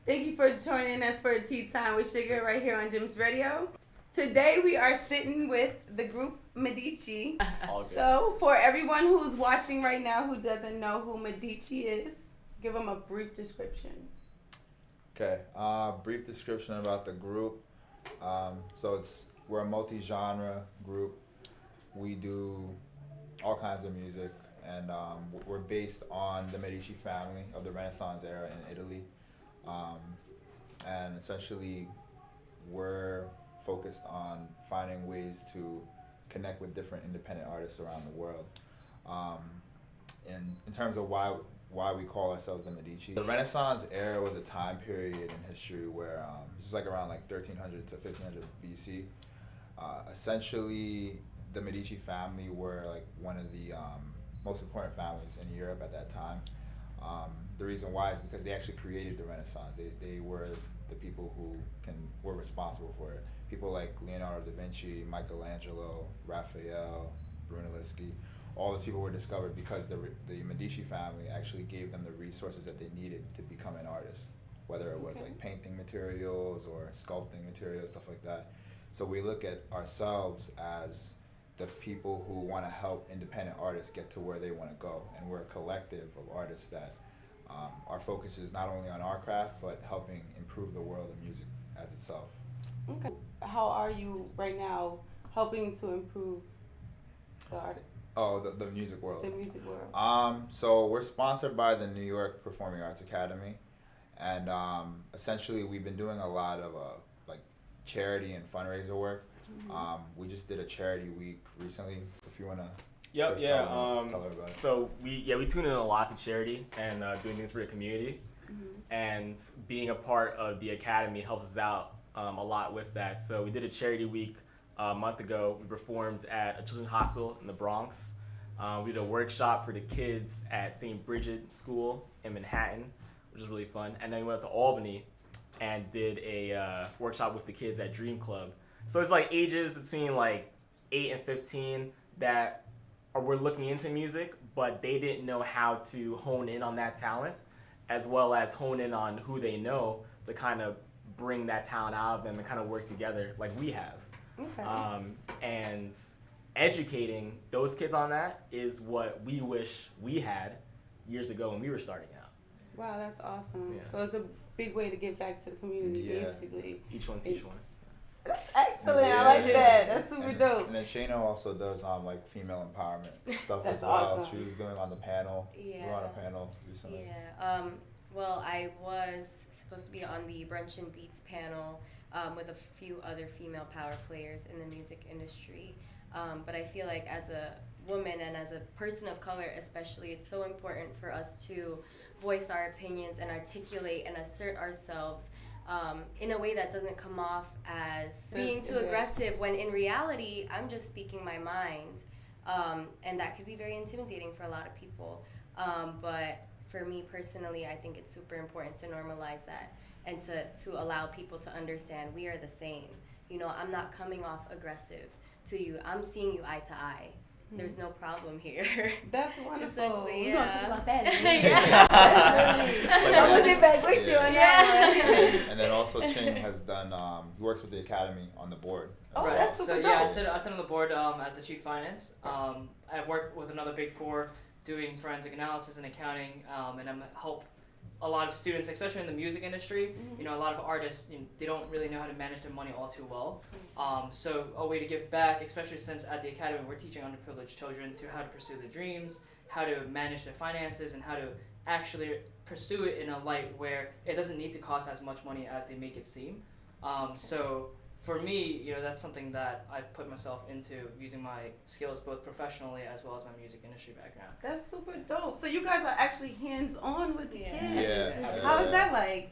Thank you for joining us for Tea Time with Sugar right here on gemsradio. Today we are sitting with the group Medici. All good. So for everyone who's watching right now who doesn't know who Medici is, give them a brief description. Okay, brief description about the group. We're a multi-genre group. We do all kinds of music, and we're based on the Medici family of the Renaissance era in Italy. And essentially, we're focused on finding ways to connect with different independent artists around the world. In terms of why we call ourselves the Medici, the Renaissance era was a time period in history where this is like around like 1300 to 1500 BC. Essentially, the Medici family were like one of the most important families in Europe at that time. The reason why is because they actually created the Renaissance. They were the people who were responsible for it. People like Leonardo da Vinci, Michelangelo, Raphael, Brunelleschi, all those people were discovered because the Medici family actually gave them the resources that they needed to become an artist, whether it was like painting materials or sculpting materials, stuff like that. So we look at ourselves as the people who want to help independent artists get to where they want to go, and we're a collective of artists that our focus is not only on our craft but helping improve the world of music as itself. Okay. How are you right now helping to improve the art? Oh, the music world. The music world. So we're sponsored by the New York Performing Arts Academy, and essentially we've been doing a lot of like charity and fundraiser work. Mm-hmm. We just did a charity week recently. If you wanna. Tell her about it. So we tune in a lot to charity and doing things for the community, and being a part of the academy helps us out a lot with that. So we did a charity week a month ago. We performed at a children's hospital in the Bronx. We did a workshop for the kids at St. Bridget School in Manhattan, which was really fun. And then we went up to Albany and did a workshop with the kids at Dream Club. So it's like ages between like 8 and 15 that were looking into music, but they didn't know how to hone in on that talent, as well as hone in on who they know to kind of bring that talent out of them and kind of work together like we have. Okay. And educating those kids on that is what we wish we had years ago when we were starting out. Wow, that's awesome. Yeah. So it's a big way to give back to the community, basically. Each one teach one. That's excellent. I like that. That's super dope. And then Shayna also does like female empowerment stuff That's as well. awesome. She was doing on the panel. Yeah. We were on a panel recently. Yeah. Well, I was supposed to be on the Brunch and Beats panel with a few other female power players in the music industry. But I feel like as a woman and as a person of color especially, it's so important for us to voice our opinions and articulate and assert ourselves in a way that doesn't come off as being too aggressive, when in reality, I'm just speaking my mind. And that could be very intimidating for a lot of people. But for me personally, I think it's super important to normalize that and to allow people to understand we are the same. You know, I'm not coming off aggressive to you. I'm seeing you eye to eye. There's no problem here. That's wonderful. Essentially, We're going to talk about that. Yeah. I'm looking back with you on that one. And then also Ching has done, he works with the Academy on the board. Oh, Right. that's super So yeah, dope. I sit on the board as the chief finance. I work with another big four doing forensic analysis and accounting, and I help a lot of students, especially in the music industry. You know, a lot of artists, they don't really know how to manage their money all too well. So a way to give back, especially since at the academy we're teaching underprivileged children to how to pursue their dreams, how to manage their finances, and how to actually pursue it in a light where it doesn't need to cost as much money as they make it seem. So for me, that's something that I've put myself into, using my skills both professionally as well as my music industry background. That's super dope. So you guys are actually hands-on with the kids. Yeah. How is that like?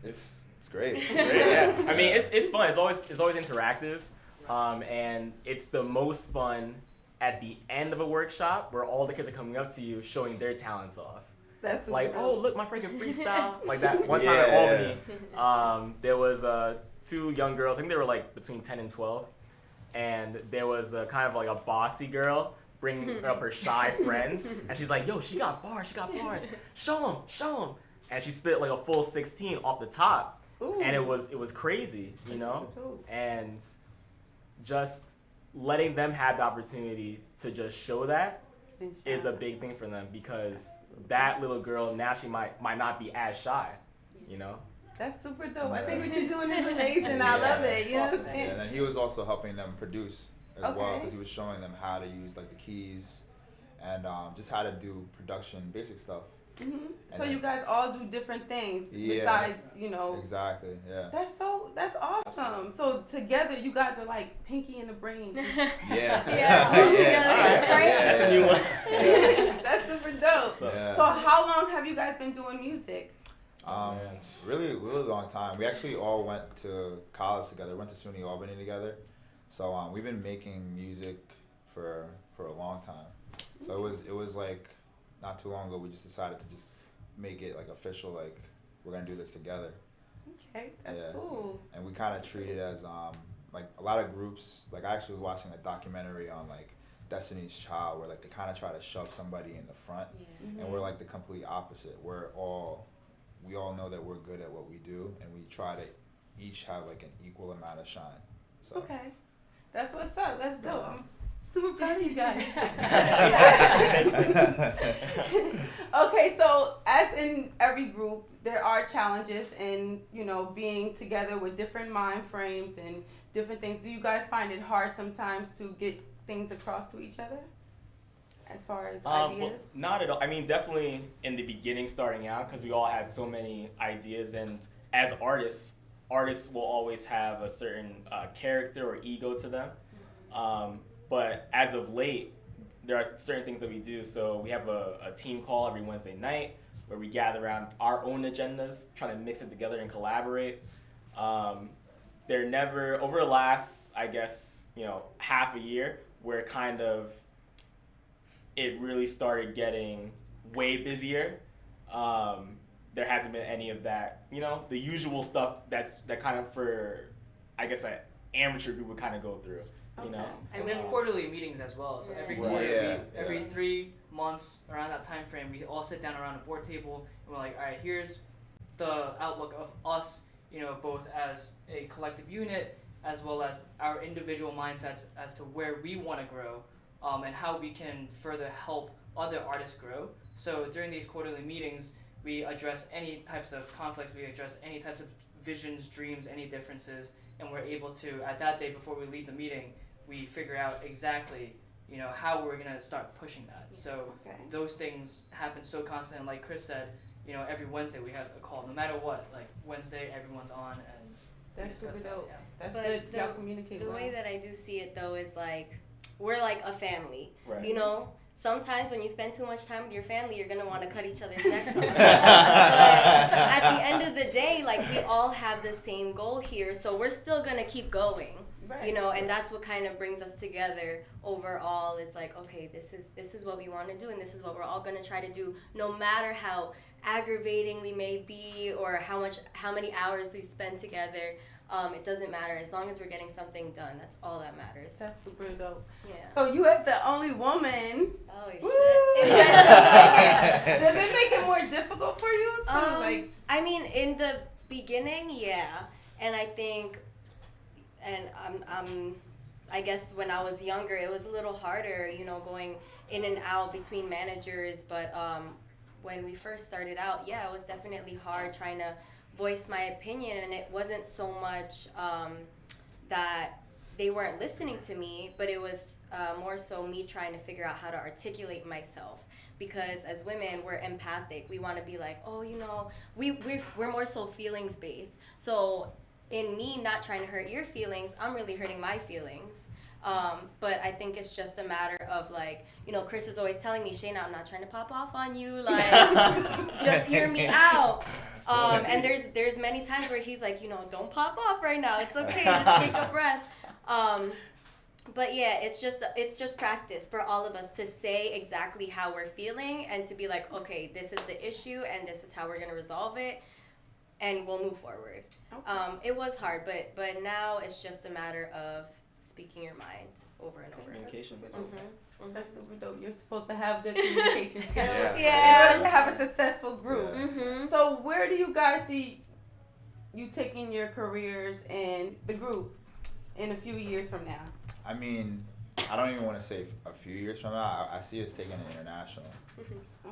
It's great. It's great, yeah. I mean, it's fun. It's always interactive, and it's the most fun at the end of a workshop where all the kids are coming up to you showing their talents off. That's super Like, dope. oh, look, my freaking freestyle. Like that one time at Albany, there was two young girls. I think they were like between 10 and 12, and there was kind of like a bossy girl bringing up her shy friend, and she's like, yo, she got bars, show them. and she spit like a full 16 off the top. Ooh. And it was crazy, you know? And just letting them have the opportunity to just show that is a big thing for them, because that little girl now, she might not be as shy, you know? That's super dope. I think what you're doing is amazing. I love it. You know what I'm saying? And then he was also helping them produce as well, Okay. because he was showing them how to use like the keys and just how to do production, basic stuff. Mm-hmm. So then- you guys all do different things Yeah. besides, you know. Exactly. Yeah. That's awesome. So together you guys are like Pinky and the Brain. Yeah. Yeah. That's a new one. Yeah. That's super dope. Yeah. So how long have you guys been doing music? Really long time. We actually all went to college together. Went to SUNY Albany together. So we've been making music for a long time. So it was like not too long ago we just decided to just make it like official, like we're gonna do this together. Okay, that's Yeah. cool. And we kind of treat it as like a lot of groups. Like I actually was watching a documentary on like Destiny's Child, where like they kind of try to shove somebody in the front, Mm-hmm. and we're like the complete opposite. We all know that we're good at what we do, and we try to each have like an equal amount of shine. So. Okay, that's what's up. That's dope. I'm super proud of you guys. Okay, so as in every group, there are challenges in, you know, being together with different mind frames and different things. Do you guys find it hard sometimes to get things across to each other as far as Well, ideas? not at all. I mean, definitely in the beginning, starting out, because we all had so many ideas, and as artists will always have a certain character or ego to them. But as of late, there are certain things that we do. So we have a team call every Wednesday night where we gather around our own agendas, try to mix it together and collaborate. They're never, over the last, I guess, you know, half a year, where kind of it really started getting way busier. There hasn't been any of that, you know, the usual stuff that kind of for, I guess, an amateur group would kind of go through, you know. And we have quarterly meetings as well. So every Yeah. quarter, Yeah. every 3 months around that time frame, we all sit down around a board table and we're like, all right, here's the outlook of us, you know, both as a collective unit as well as our individual mindsets as to where we want to grow, and how we can further help other artists grow. So during these quarterly meetings, we address any types of conflicts, we address any types of visions, dreams, any differences, and we're able to, at that day before we leave the meeting, we figure out exactly, you know, how we're gonna start pushing that. So Okay. those things happen so constant, and like Chris said, you know, every Wednesday we have a call, no matter what, like Wednesday everyone's on and we That's discuss super that, dope. yeah. That's But good. Y'all communicate The well. way that I do see it though is like we're like a family. Right. You know, sometimes when you spend too much time with your family, you're gonna want to cut each other's necks off. But at the end of the day, like we all have the same goal here, so we're still gonna keep going. Right. You know, and that's what kind of brings us together overall. Is like, okay, this is what we want to do, and this is what we're all gonna try to do, no matter how aggravating we may be or how many hours we spend together. It doesn't matter, as long as we're getting something done. That's all that matters. That's super dope. Yeah. So you as the only woman, Oh woo, shit. does it make it more difficult for you to like? I mean, in the beginning, yeah, and I think, and I guess when I was younger, it was a little harder, you know, going in and out between managers. But when we first started out, yeah, it was definitely hard trying to voice my opinion, and it wasn't so much that they weren't listening to me, but it was more so me trying to figure out how to articulate myself. Because as women, we're empathic. We want to be like, oh, you know, we're more so feelings based. So in me not trying to hurt your feelings, I'm really hurting my feelings. But I think it's just a matter of like, you know, Chris is always telling me, Shayna, I'm not trying to pop off on you. Like, just hear me out. And there's many times where he's like, you know, don't pop off right now. It's okay. Just take a breath. But yeah, it's just practice for all of us to say exactly how we're feeling and to be like, okay, this is the issue and this is how we're gonna resolve it, and we'll move forward. Okay. It was hard, but now it's just a matter of speaking your mind. over and over. Communication. Mm-hmm. That's super dope. You're supposed to have good communication skills Yeah. in order to have a successful group. Yeah. Mm-hmm. So where do you guys see you taking your careers and the group in a few years from now? I mean, I don't even want to say a few years from now. I see us taking it international.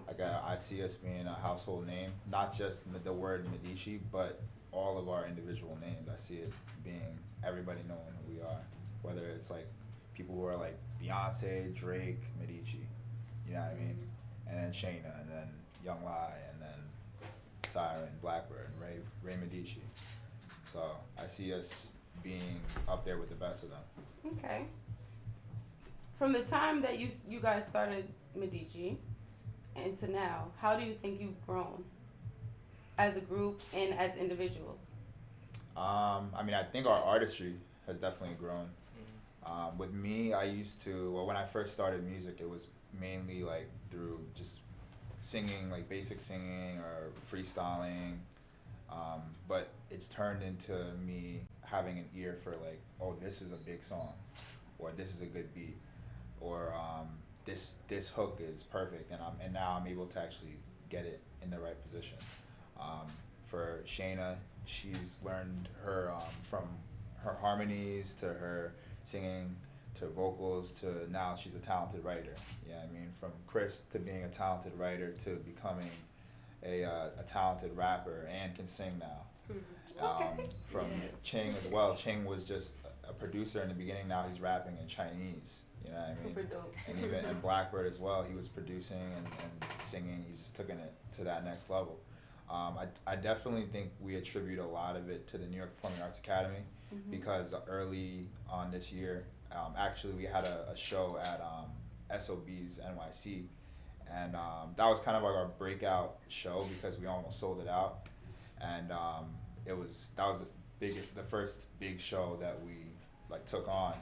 Like I see us being a household name, not just the word Medici, but all of our individual names. I see it being everybody knowing who we are, whether it's like people who are like Beyonce, Drake, Medici, you know what I mean, and then Shayna, and then Young Lai, and then Siren, Blackbird, Ray Medici. So I see us being up there with the best of them. Okay. From the time that you guys started Medici and to now, how do you think you've grown as a group and as individuals? I mean, I think our artistry has definitely grown. With me, when I first started music, it was mainly like through just singing, like basic singing or freestyling. But it's turned into me having an ear for like, oh, this is a big song, or this is a good beat, or this hook is perfect, and now I'm able to actually get it in the right position. For Shayna, she's learned her from her harmonies to her singing to vocals to now she's a talented writer. Yeah, I mean, from Chris to being a talented writer to becoming a talented rapper and can sing now. From Ching as well. Ching was just a producer in the beginning. Now he's rapping in Chinese. You know what I mean? Super dope. And even and Blackbird as well. He was producing and singing. He's just taking it to that next level. I definitely think we attribute a lot of it to the New York Performing Arts Academy because early on this year, actually we had a show at SOB's NYC, and that was kind of like our breakout show because we almost sold it out, and that was the first big show that we like took on,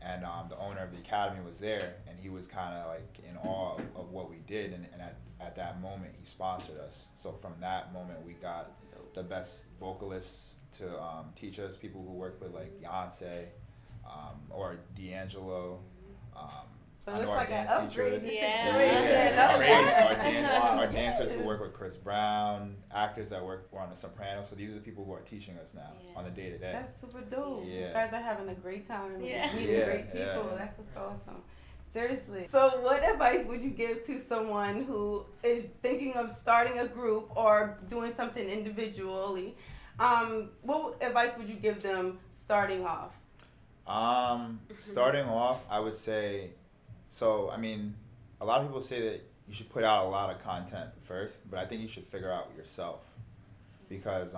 and the owner of the academy was there, and he was kind of like in awe of what we did, and at that moment he sponsored us. So from that moment we got the best vocalists to teach us, people who work with like Beyonce or D'Angelo. So it's like an upgrade situation. Our dancers who work with Chris Brown, actors that were on The Sopranos. So these are the people who are teaching us now on the day to day. That's super dope. Yeah. You guys are having a great time. Yeah. Meeting great people. Yeah. That's awesome. Seriously. So what advice would you give to someone who is thinking of starting a group or doing something individually? What advice would you give them starting off? Starting off, I would say, so, I mean, a lot of people say that you should put out a lot of content first, but I think you should figure out yourself. Because,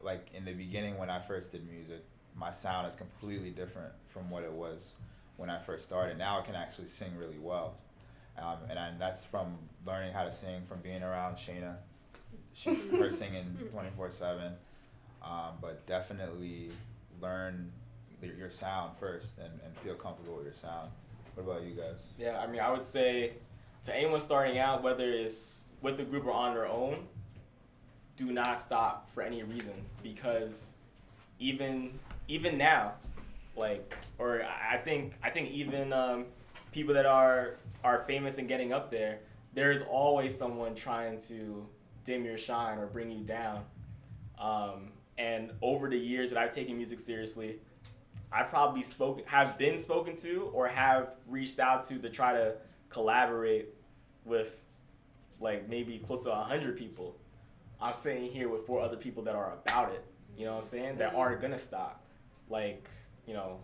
like, in the beginning when I first did music, my sound is completely different from what it was when I first started. Now I can actually sing really well. And that's from learning how to sing, from being around Shayna. She's her singing 24/7. But definitely learn your sound first and feel comfortable with your sound. What about you guys? Yeah, I mean, I would say to anyone starting out, whether it's with a group or on their own, do not stop for any reason, because even now, like, or I think even people that are famous and getting up there, there's always someone trying to dim your shine or bring you down. And over the years that I've taken music seriously, I probably have been spoken to or have reached out to try to collaborate with like maybe close to 100 people. I'm sitting here with 4 other people that are about it, you know what I'm saying, that aren't gonna stop. Like, you know,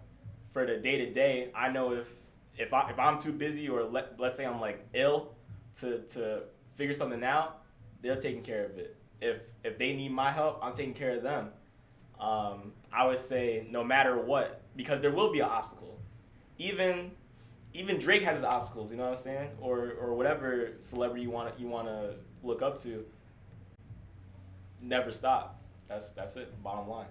for the day to day, I know if I'm too busy or let's say I'm like ill to figure something out, they're taking care of it. If they need my help, I'm taking care of them. I would say no matter what, because there will be an obstacle. Even Drake has his obstacles, you know what I'm saying? Or whatever celebrity you wanna look up to. Never stop. That's it. Bottom line.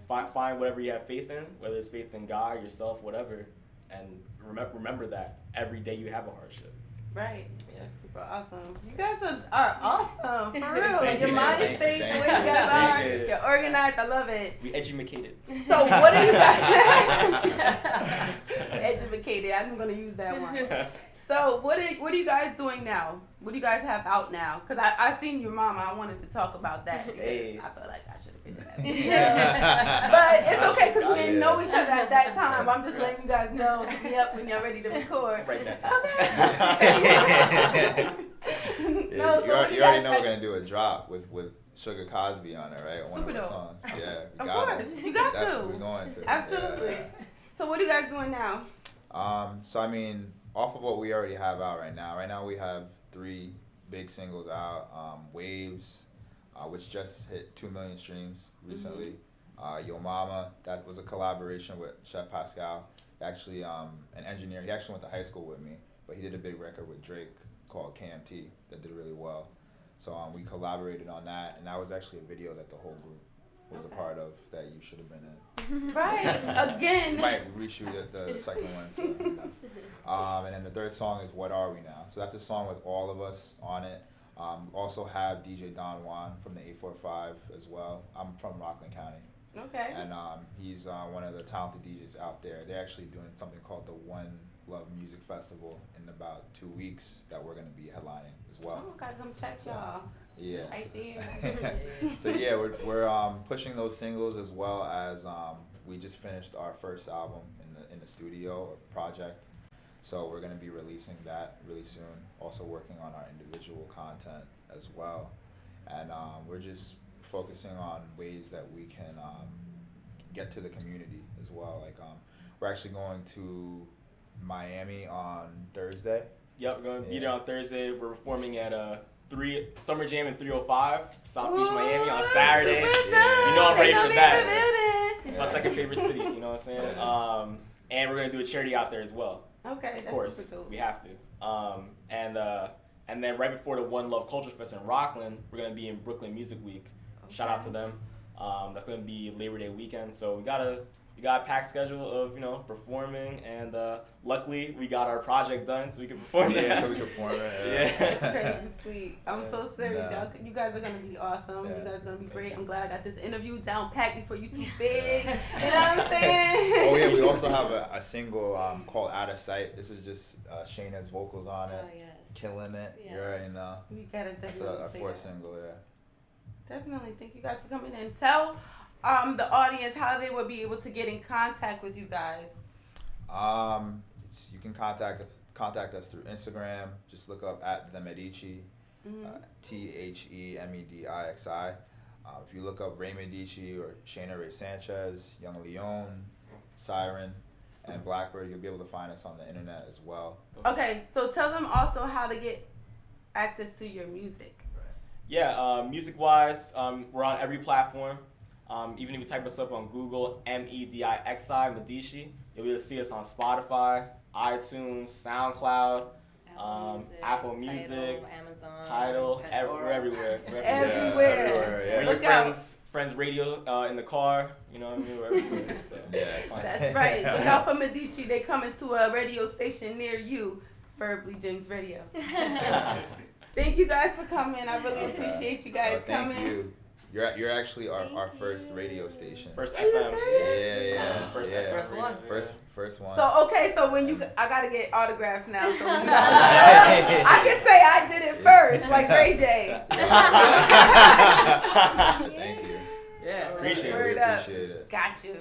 Yeah. Find whatever you have faith in, whether it's faith in God, yourself, whatever, and remember that every day you have a hardship. Right. That's super awesome. You guys are awesome, for real. Your mind is staying the way you guys are. You're organized. I love it. We educated. So what are you guys? Educated. I'm gonna use that one. So what are you guys doing now? What do you guys have out now? Because I seen your mama. I wanted to talk about that because I feel like I should have been in that video. But it's okay because we didn't know each other at that time. I'm just letting you guys know. Hit me up when you're ready to record. Right now. Okay. Yeah, you already know we're gonna do a drop with Sugar Cosby on it, right? One Super of the dope. songs. Yeah, Of course, you got to. We're going to. Absolutely. Yeah. So what are you guys doing now? So I mean, off of what we already have out right now. Right now we have 3 big singles out. Waves, which just hit 2 million streams recently. Yo Mama, that was a collaboration with Chef Pascal. Actually, an engineer. He actually went to high school with me, but he did a big record with Drake called KMT that did really well. So we collaborated on that, and that was actually a video that the whole group was a part of that you should have been in. Right. Again. We might reshoot it, the second one. So, you know. And then the third song is What Are We Now? So that's a song with all of us on it. Also have DJ Don Juan from the 845 as well. I'm from Rockland County. Okay. And he's one of the talented DJs out there. They're actually doing something called the One Love Music Festival in about 2 weeks that we're going to be headlining as well. Oh, gotta come check y'all. Yeah. Right there. So yeah, we're pushing those singles as well as we just finished our first album in the studio or project. So we're gonna be releasing that really soon. Also working on our individual content as well, and we're just focusing on ways that we can get to the community as well. Like we're actually going to Miami on Thursday. Yep, we're going to be there on Thursday. We're performing at Summer Jam in 305, South Beach, Miami on Saturday. You know I'm ready for that. It's my second favorite city, you know what I'm saying? And we're going to do a charity out there as well. Okay, of that's course, super cool. we have to. And then right before the One Love Culture Fest in Rockland, we're going to be in Brooklyn Music Week. Okay. Shout out to them. That's going to be Labor Day weekend. So we got a packed schedule of, performing, and luckily we got our project done so we can perform it. Yeah, so we can perform it. Yeah. That's crazy sweet. I'm so serious, y'all. You guys are gonna be awesome. Yeah. You guys are gonna be great. I'm glad I got this interview down packed before you too big. You know what I'm saying? Oh yeah, we also have a single called Out of Sight. This is just Shayna's vocals on it. Oh, yes. Killing it. Yeah. You already know. We gotta That's definitely our play 4th that. single, yeah. Definitely. Thank you guys for coming in. Tell the audience how they will be able to get in contact with you guys. You can contact us through Instagram. Just look up at the Medixi, THEMEDIXI. If you look up Ray Medici or Shayna Ray Sanchez, Young Leon, Siren, and Blackbird, you'll be able to find us on the internet as well. Okay, so tell them also how to get access to your music. Yeah, music-wise, we're on every platform. Even if you type us up on Google, MEDIXI, Medici, you'll be able to see us on Spotify, iTunes, SoundCloud, Apple Music, Amazon, Tidal, we're everywhere. Everywhere. Yeah. Bring your friends' radio in the car, you know what I mean? We're everywhere. So. Yeah. That's right. Look out for Medici. They coming to a radio station near you, preferably Gems Radio. Thank you guys for coming. I really appreciate you guys coming. Thank you. You're actually our first radio station. First Are you FM. serious? Yeah. First one. First one. So I gotta get autographs now. So I can say I did it first, like Ray J. Thank you. Yeah, Appreciate it. Word up. Appreciate it. Got you.